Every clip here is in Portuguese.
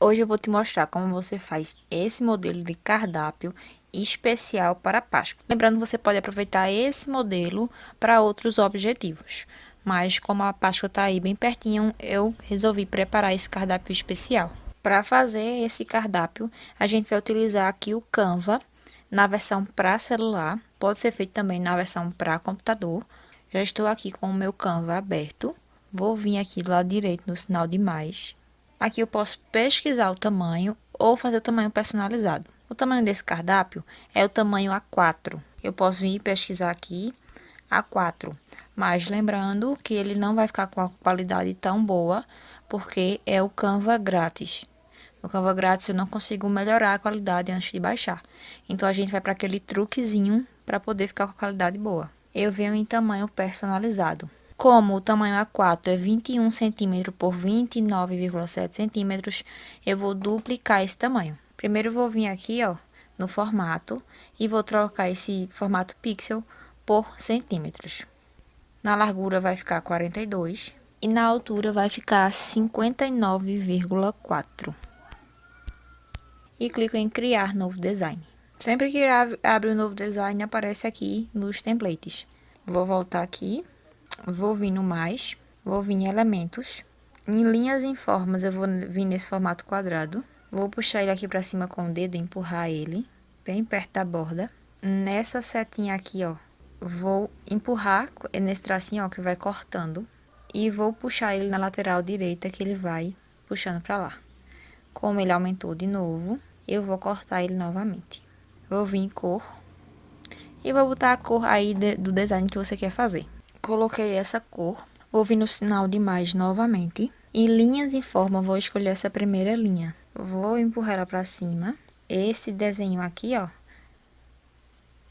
Hoje eu vou te mostrar como você faz esse modelo de cardápio especial para Páscoa. Lembrando, você pode aproveitar esse modelo para outros objetivos. Mas como a Páscoa está aí bem pertinho, eu resolvi preparar esse cardápio especial. Para fazer esse cardápio, a gente vai utilizar aqui o Canva na versão para celular. Pode ser feito também na versão para computador. Já estou aqui com o meu Canva aberto. Vou vir aqui do lado direito no sinal de mais. Aqui eu posso pesquisar o tamanho ou fazer o tamanho personalizado. O tamanho desse cardápio é o tamanho A4. Eu posso vir pesquisar aqui A4, mas lembrando que ele não vai ficar com a qualidade tão boa, porque é o Canva grátis. No Canva grátis eu não consigo melhorar a qualidade antes de baixar. Então a gente vai para aquele truquezinho para poder ficar com a qualidade boa. Eu venho em tamanho personalizado. Como o tamanho A4 é 21 cm por 29,7 cm, eu vou duplicar esse tamanho. Primeiro eu vou vir aqui, ó, no formato e vou trocar esse formato pixel por centímetros. Na largura vai ficar 42 e na altura vai ficar 59,4. E clico em criar novo design. Sempre que abre um novo design, aparece aqui nos templates. Vou voltar aqui. Vou vir no mais, vou vir em elementos. Em linhas e em formas, eu vou vir nesse formato quadrado. Vou puxar ele aqui pra cima com o dedo e empurrar ele bem perto da borda. Nessa setinha aqui, ó, vou empurrar nesse tracinho, ó, que vai cortando. E vou puxar ele na lateral direita, que ele vai puxando pra lá. Como ele aumentou de novo, eu vou cortar ele novamente. Vou vir em cor. E vou botar a cor aí do design que você quer fazer. Coloquei essa cor, vou vir no sinal de mais novamente. Em linhas e forma, vou escolher essa primeira linha. Vou empurrar ela para cima. Esse desenho aqui, ó,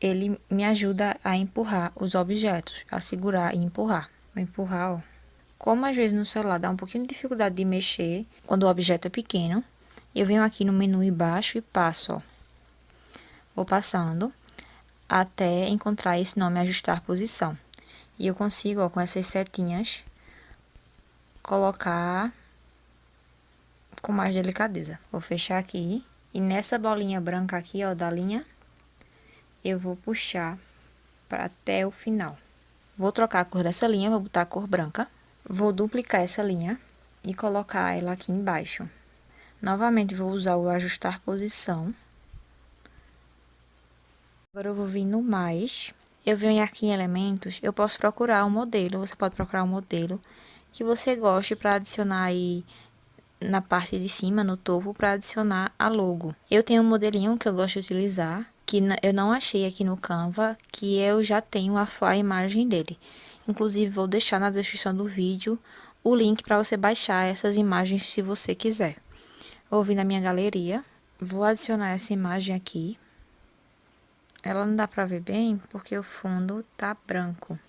ele me ajuda a empurrar os objetos, a segurar e empurrar. Vou empurrar, ó. Como às vezes no celular dá um pouquinho de dificuldade de mexer quando o objeto é pequeno, eu venho aqui no menu embaixo e passo, ó. Vou passando até encontrar esse nome ajustar posição. E eu consigo, ó, com essas setinhas, colocar com mais delicadeza. Vou fechar aqui. E nessa bolinha branca aqui, ó, da linha, eu vou puxar para até o final. Vou trocar a cor dessa linha, vou botar a cor branca. Vou duplicar essa linha e colocar ela aqui embaixo. Novamente, vou usar o ajustar posição. Agora eu vou vir no mais. Eu venho aqui em elementos, eu posso procurar um modelo, você pode procurar um modelo que você goste para adicionar aí na parte de cima, no topo, para adicionar a logo. Eu tenho um modelinho que eu gosto de utilizar, que eu não achei aqui no Canva, que eu já tenho a imagem dele. Inclusive, vou deixar na descrição do vídeo o link para você baixar essas imagens se você quiser. Vou vir na minha galeria, vou adicionar essa imagem aqui. Ela não dá pra ver bem porque o fundo tá branco.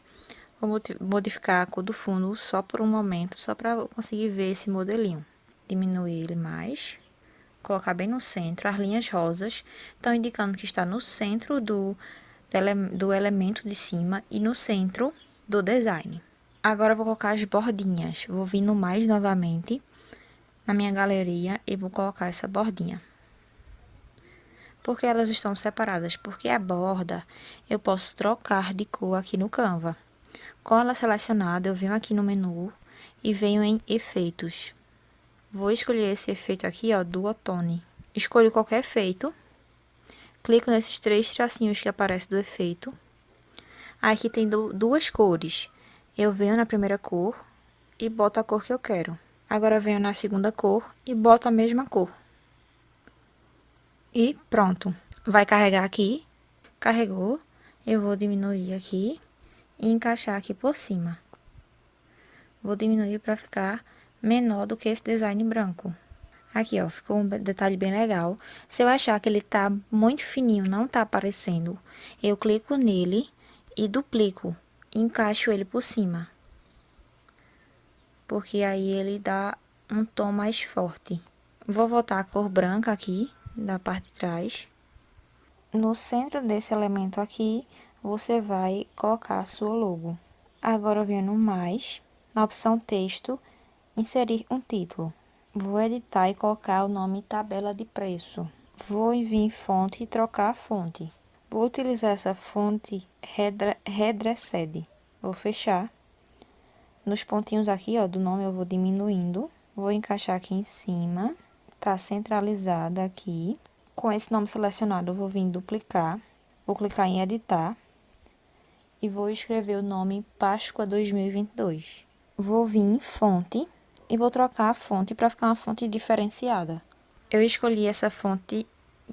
Vou modificar a cor do fundo só por um momento, só pra eu conseguir ver esse modelinho. Diminuir ele mais. Colocar bem no centro. As linhas rosas estão indicando que está no centro do elemento de cima e no centro do design. Agora eu vou colocar as bordinhas. Vou vir no mais novamente, na minha galeria, e vou colocar essa bordinha. Por que elas estão separadas? Porque a borda eu posso trocar de cor aqui no Canva. Com ela selecionada, eu venho aqui no menu e venho em efeitos. Vou escolher esse efeito aqui, ó, Duotone. Escolho qualquer efeito. Clico nesses três tracinhos que aparecem do efeito. Aqui tem duas cores. Eu venho na primeira cor e boto a cor que eu quero. Agora eu venho na segunda cor e boto a mesma cor. E pronto. Vai carregar aqui. Carregou. Eu vou diminuir aqui e encaixar aqui por cima. Vou diminuir para ficar menor do que esse design branco. Aqui, ó, ficou um detalhe bem legal. Se eu achar que ele tá muito fininho, não tá aparecendo, eu clico nele e duplico. E encaixo ele por cima. Porque aí ele dá um tom mais forte. Vou voltar a cor branca aqui, da parte de trás. No centro desse elemento aqui, você vai colocar a sua logo. Agora eu venho no mais, na opção texto, inserir um título. Vou editar e colocar o nome tabela de preço. Vou vir em fonte e trocar a fonte. Vou utilizar essa fonte Redressed. Vou fechar. Nos pontinhos aqui, ó, do nome eu vou diminuindo. Vou encaixar aqui em cima. Tá centralizada aqui. Com esse nome selecionado, eu vou vir duplicar. Vou clicar em editar. E vou escrever o nome Páscoa 2022. Vou vir em fonte e vou trocar a fonte para ficar uma fonte diferenciada. Eu escolhi essa fonte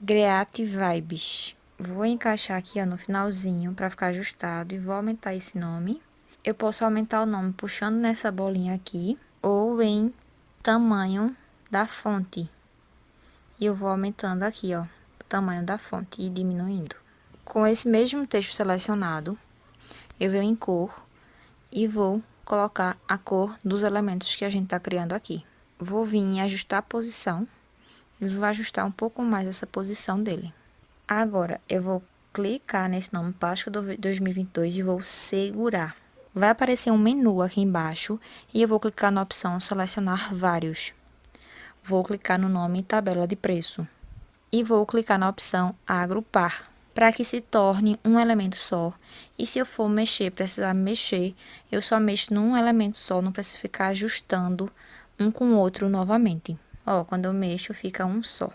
Create Vibes. Vou encaixar aqui, ó, no finalzinho para ficar ajustado e vou aumentar esse nome. Eu posso aumentar o nome puxando nessa bolinha aqui ou em tamanho da fonte. E eu vou aumentando aqui, ó, o tamanho da fonte e diminuindo. Com esse mesmo texto selecionado, eu venho em cor e vou colocar a cor dos elementos que a gente está criando aqui. Vou vir em ajustar a posição e vou ajustar um pouco mais essa posição dele. Agora, eu vou clicar nesse nome Páscoa 2022 e vou segurar. Vai aparecer um menu aqui embaixo e eu vou clicar na opção selecionar vários. Vou clicar no nome tabela de preço e vou clicar na opção agrupar, para que se torne um elemento só. E se eu for precisar mexer, eu só mexo num elemento só, não preciso ficar ajustando um com o outro novamente. Ó, quando eu mexo, fica um só.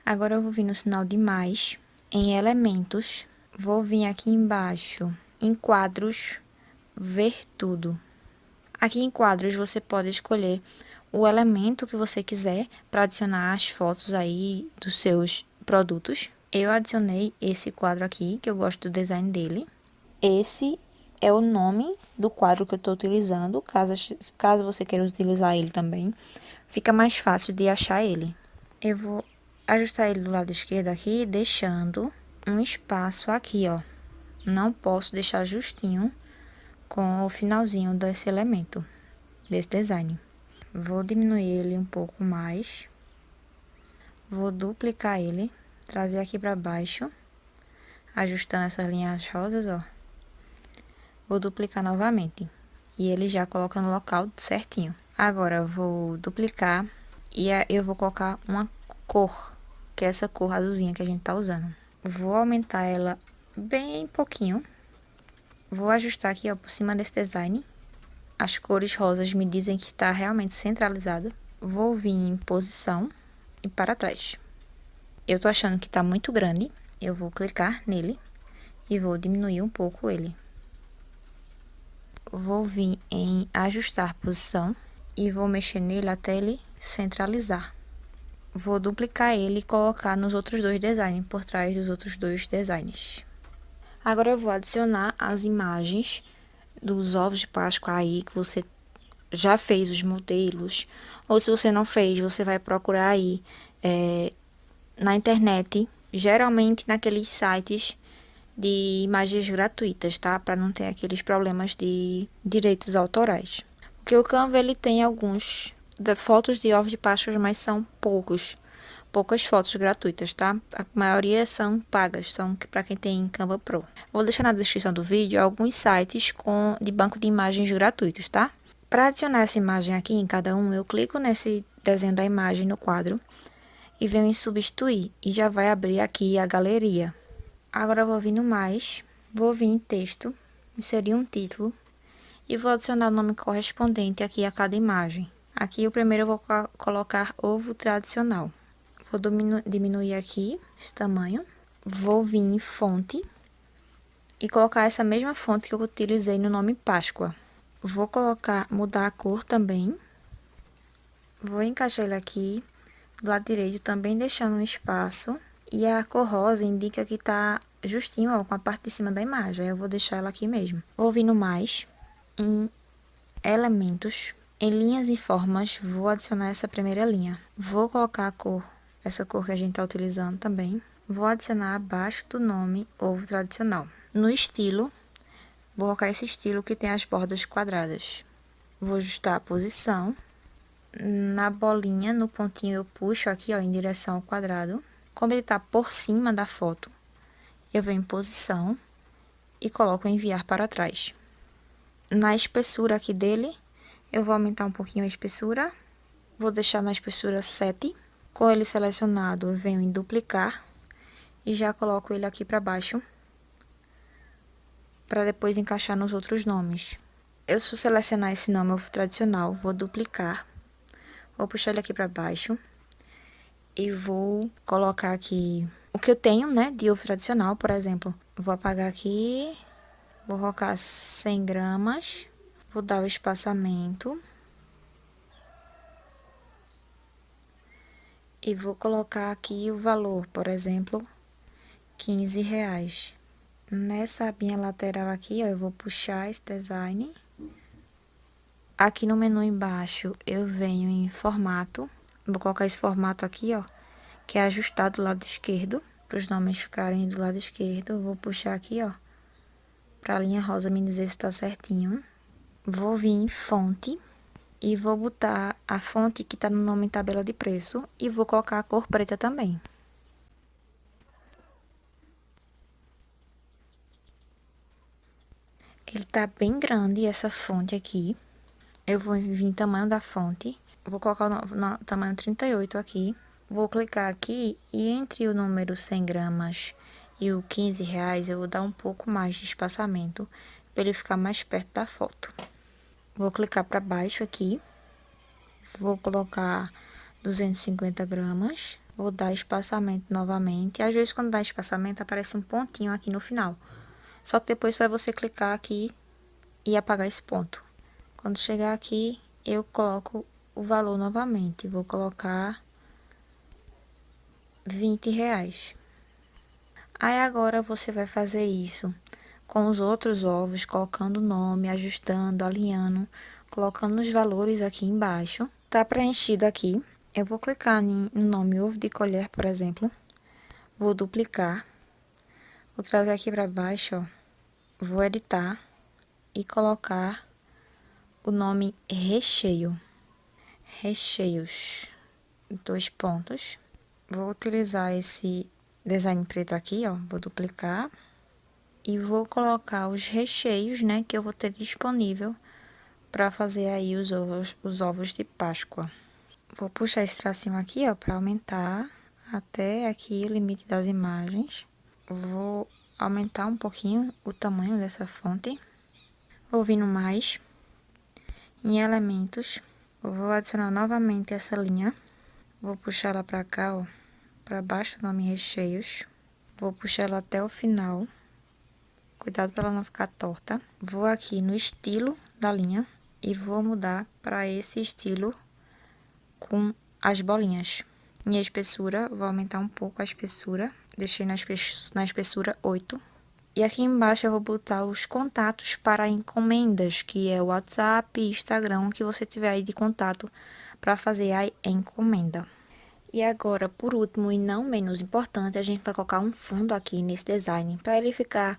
Agora eu vou vir no sinal de mais, em elementos, vou vir aqui embaixo, em quadros, ver tudo. Aqui em quadros você pode escolher o elemento que você quiser para adicionar as fotos aí dos seus produtos. Eu adicionei esse quadro aqui, que eu gosto do design dele. Esse é o nome do quadro que eu estou utilizando, caso você queira utilizar ele também. Fica mais fácil de achar ele. Eu vou ajustar ele do lado esquerdo aqui, deixando um espaço aqui, ó. Não posso deixar justinho com o finalzinho desse elemento, desse design. Vou diminuir ele um pouco mais. Vou duplicar ele, trazer aqui para baixo, ajustando essas linhas rosas, ó. Vou duplicar novamente. E ele já coloca no local certinho. Agora, eu vou duplicar e eu vou colocar uma cor, que é essa cor azulzinha que a gente tá usando. Vou aumentar ela bem pouquinho. Vou ajustar aqui, ó, por cima desse design. As cores rosas me dizem que está realmente centralizado. Vou vir em posição e para trás. Eu tô achando que tá muito grande. Eu vou clicar nele e vou diminuir um pouco ele. Vou vir em ajustar posição e vou mexer nele até ele centralizar. Vou duplicar ele e colocar nos outros dois designs, por trás dos outros dois designs. Agora eu vou adicionar as imagens dos ovos de Páscoa aí que você já fez os modelos, ou se você não fez, você vai procurar aí na internet, geralmente naqueles sites de imagens gratuitas, tá? Para não ter aqueles problemas de direitos autorais. Porque o Canva, ele tem alguns fotos de ovos de Páscoa, mas são poucas fotos gratuitas, tá? A maioria são pagas, são para quem tem Canva Pro. Vou deixar na descrição do vídeo alguns sites de banco de imagens gratuitos, tá? Para adicionar essa imagem aqui em cada um, eu clico nesse desenho da imagem no quadro e venho em substituir e já vai abrir aqui a galeria. Agora eu vou vir no mais, vou vir em texto, inserir um título e vou adicionar o nome correspondente aqui a cada imagem. Aqui o primeiro eu vou colocar ovo tradicional. Vou diminuir aqui esse tamanho. Vou vir em fonte e colocar essa mesma fonte que eu utilizei no nome Páscoa. Vou mudar a cor também. Vou encaixar ele aqui do lado direito, também deixando um espaço. E a cor rosa indica que tá justinho, ó, com a parte de cima da imagem. Aí eu vou deixar ela aqui mesmo. Vou vir no mais, em elementos, em linhas e formas, vou adicionar essa primeira linha. Vou colocar essa cor que a gente tá utilizando também. Vou adicionar abaixo do nome ovo tradicional. No estilo, vou colocar esse estilo que tem as bordas quadradas. Vou ajustar a posição. Na bolinha, no pontinho, eu puxo aqui, ó, em direção ao quadrado. Como ele tá por cima da foto, eu venho em posição e coloco enviar para trás. Na espessura aqui dele, eu vou aumentar um pouquinho a espessura Vou deixar na espessura 7. Com ele selecionado, eu venho em duplicar e já coloco ele aqui para baixo, para depois encaixar nos outros nomes. Eu, se selecionar esse nome ovo tradicional, vou duplicar, vou puxar ele aqui para baixo e vou colocar aqui o que eu tenho, né, de ovo tradicional, por exemplo. Vou apagar aqui, vou colocar 100 gramas, vou dar o espaçamento e vou colocar aqui o valor, por exemplo, R$15. Nessa abinha lateral aqui, ó, eu vou puxar esse design. Aqui no menu embaixo, eu venho em formato. Vou colocar esse formato aqui, ó, que é ajustado do lado esquerdo, para os nomes ficarem do lado esquerdo. Vou puxar aqui, ó, para a linha rosa me dizer se tá certinho. Vou vir em fonte e vou botar a fonte que tá no nome em tabela de preço e vou colocar a cor preta também. Ele tá bem grande, essa fonte aqui. Eu vou vir em tamanho da fonte. Vou colocar no tamanho 38 aqui. Vou clicar aqui e entre o número 100 gramas e o R$15, eu vou dar um pouco mais de espaçamento para ele ficar mais perto da foto. Vou clicar para baixo aqui. Vou colocar 250 gramas. Vou dar espaçamento novamente. Às vezes, quando dá espaçamento, aparece um pontinho aqui no final. Só que depois só é você clicar aqui e apagar esse ponto. Quando chegar aqui, eu coloco o valor novamente. Vou colocar R$20. Aí agora você vai fazer isso com os outros ovos, colocando o nome, ajustando, alinhando, colocando os valores aqui embaixo. Tá preenchido aqui. Eu vou clicar no nome ovo de colher, por exemplo. Vou duplicar. Vou trazer aqui para baixo, ó. Vou editar e colocar o nome recheio. Recheios. 2 pontos. Vou utilizar esse design preto aqui, ó. Vou duplicar. E vou colocar os recheios, né, que eu vou ter disponível para fazer aí os ovos de Páscoa. Vou puxar esse tracinho aqui, ó, para aumentar até aqui o limite das imagens. Vou aumentar um pouquinho o tamanho dessa fonte. Vou vir no mais, em elementos, vou adicionar novamente essa linha. Vou puxar ela para cá, ó, para baixo do nome recheios. Vou puxar ela até o final. Cuidado para ela não ficar torta. Vou aqui no estilo da linha e vou mudar para esse estilo com as bolinhas. Minha espessura, vou aumentar um pouco a espessura. Deixei na espessura 8. E aqui embaixo eu vou botar os contatos para encomendas, que é o WhatsApp e Instagram, que você tiver aí de contato para fazer a encomenda. E agora, por último e não menos importante, a gente vai colocar um fundo aqui nesse design, para ele ficar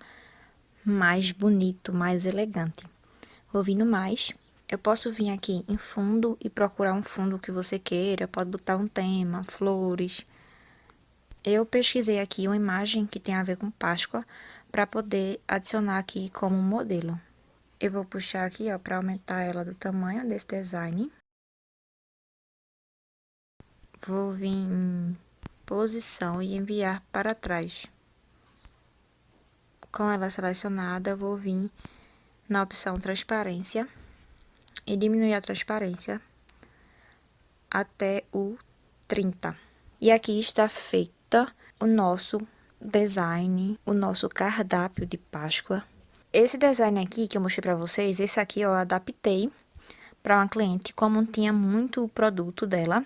mais bonito, mais elegante. Vou vir no mais. Eu posso vir aqui em fundo e procurar um fundo que você queira, pode botar um tema, flores. Eu pesquisei aqui uma imagem que tem a ver com Páscoa, para poder adicionar aqui como modelo. Eu vou puxar aqui, ó, para aumentar ela do tamanho desse design. Vou vir em posição e enviar para trás. Com ela selecionada, vou vir na opção transparência e diminuir a transparência até o 30. E aqui está feita o nosso design, o nosso cardápio de Páscoa. Esse design aqui que eu mostrei para vocês, esse aqui eu adaptei para uma cliente, como tinha muito produto dela,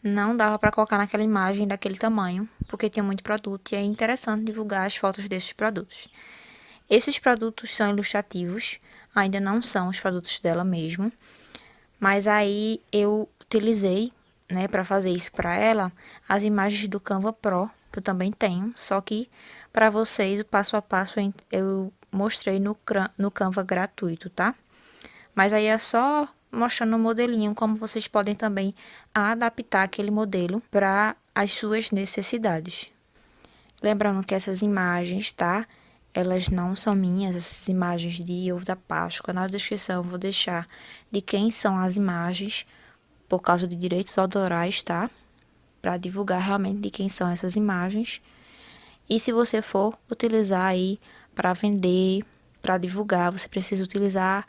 não dava para colocar naquela imagem daquele tamanho, porque tinha muito produto e é interessante divulgar as fotos desses produtos. Esses produtos são ilustrativos, ainda não são os produtos dela mesmo, mas aí eu utilizei, né, para fazer isso para ela, as imagens do Canva Pro, que eu também tenho, só que para vocês o passo a passo eu mostrei no Canva gratuito, tá? Mas aí é só mostrando o modelinho, como vocês podem também adaptar aquele modelo para as suas necessidades. Lembrando que essas imagens, tá? Elas não são minhas, essas imagens de ovo da Páscoa. Na descrição eu vou deixar de quem são as imagens, por causa de direitos autorais, tá? Para divulgar realmente de quem são essas imagens. E se você for utilizar aí para vender, para divulgar, você precisa utilizar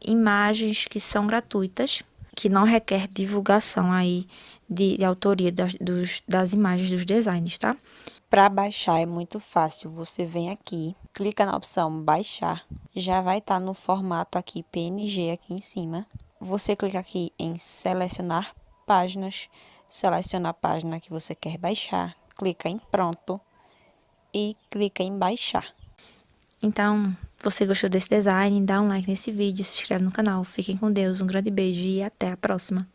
imagens que são gratuitas, que não requer divulgação aí de autoria das imagens dos designs, tá? Para baixar é muito fácil. Você vem aqui, clica na opção baixar, já vai estar no formato aqui PNG aqui em cima. Você clica aqui em selecionar páginas, seleciona a página que você quer baixar, clica em pronto e clica em baixar. Então, você gostou desse design? Dá um like nesse vídeo, se inscreve no canal. Fiquem com Deus, um grande beijo e até a próxima.